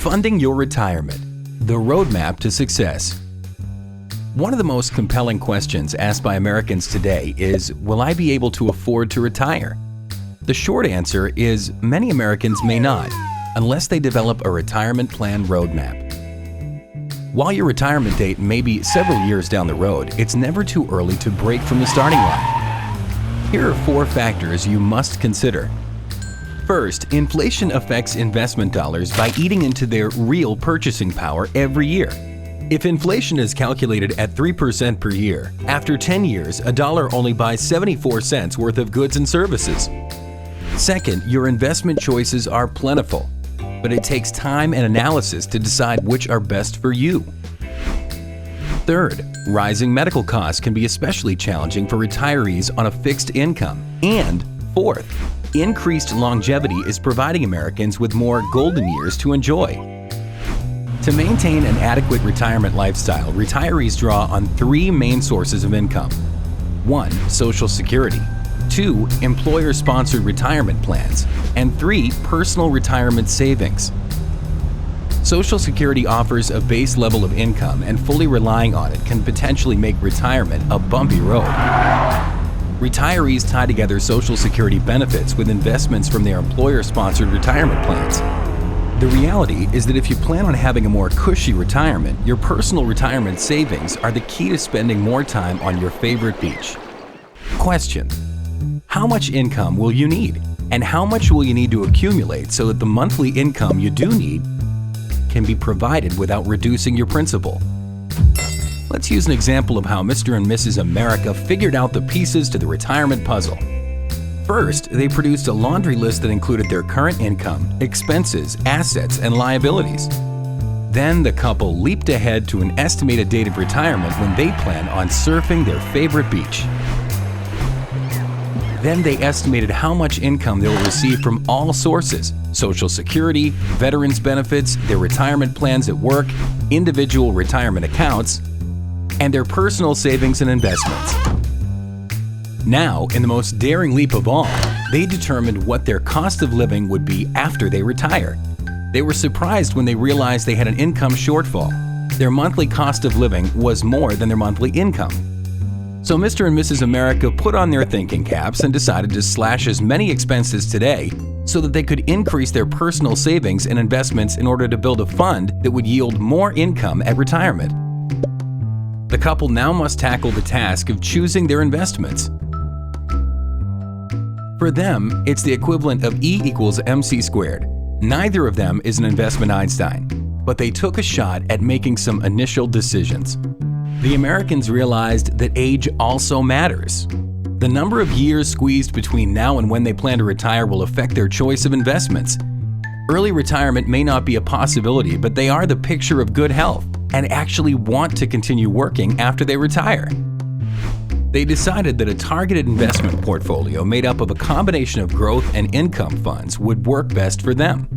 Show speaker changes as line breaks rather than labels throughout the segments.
Funding your retirement, the roadmap to success. One of the most compelling questions asked by Americans today is, will I be able to afford to retire? The short answer is many Americans may not, unless they develop a retirement plan roadmap. While your retirement date may be several years down the road, it's never too early to break from the starting line. Here are 4 factors you must consider. First, inflation affects investment dollars by eating into their real purchasing power every year. If inflation is calculated at 3% per year, after 10 years, a dollar only buys 74 cents worth of goods and services. Second, your investment choices are plentiful, but it takes time and analysis to decide which are best for you. Third, rising medical costs can be especially challenging for retirees on a fixed income. And fourth, increased longevity is providing Americans with more golden years to enjoy. To maintain an adequate retirement lifestyle, retirees draw on 3 main sources of income. 1. Social Security. 2. Employer-sponsored retirement plans. And 3. Personal retirement savings. Social Security offers a base level of income, and fully relying on it can potentially make retirement a bumpy road. Retirees tie together Social Security benefits with investments from their employer-sponsored retirement plans. The reality is that if you plan on having a more cushy retirement, your personal retirement savings are the key to spending more time on your favorite beach. Question: how much income will you need? And how much will you need to accumulate so that the monthly income you do need can be provided without reducing your principal? Let's use an example of how Mr. and Mrs. America figured out the pieces to the retirement puzzle. First, they produced a laundry list that included their current income, expenses, assets, and liabilities. Then the couple leaped ahead to an estimated date of retirement when they plan on surfing their favorite beach. Then they estimated how much income they will receive from all sources: Social Security, veterans benefits, their retirement plans at work, individual retirement accounts, and their personal savings and investments. Now, in the most daring leap of all, they determined what their cost of living would be after they retire. They were surprised when they realized they had an income shortfall. Their monthly cost of living was more than their monthly income. So Mr. and Mrs. America put on their thinking caps and decided to slash as many expenses today so that they could increase their personal savings and investments in order to build a fund that would yield more income at retirement. The couple now must tackle the task of choosing their investments. For them, it's the equivalent of E equals MC squared. Neither of them is an investment Einstein, but they took a shot at making some initial decisions. The Americans realized that age also matters. The number of years squeezed between now and when they plan to retire will affect their choice of investments. Early retirement may not be a possibility, but they are the picture of good health and actually want to continue working after they retire. They decided that a targeted investment portfolio made up of a combination of growth and income funds would work best for them.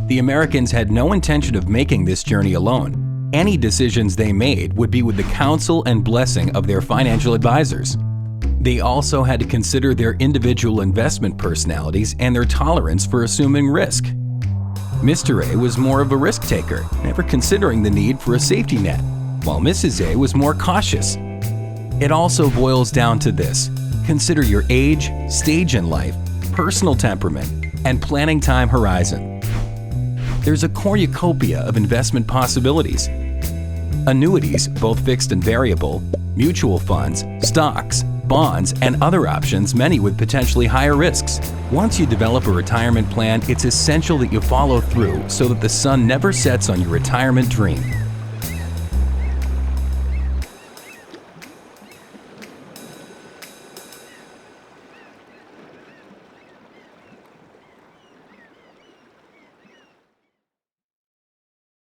The Americans had no intention of making this journey alone. Any decisions they made would be with the counsel and blessing of their financial advisors. They also had to consider their individual investment personalities and their tolerance for assuming risk. Mr. A was more of a risk taker, never considering the need for a safety net, while Mrs. A was more cautious. It also boils down to this: consider your age, stage in life, personal temperament, and planning time horizon. There's a cornucopia of investment possibilities. Annuities, both fixed and variable, mutual funds, stocks, bonds, and other options, many with potentially higher risks. Once you develop a retirement plan, it's essential that you follow through so that the sun never sets on your retirement dream.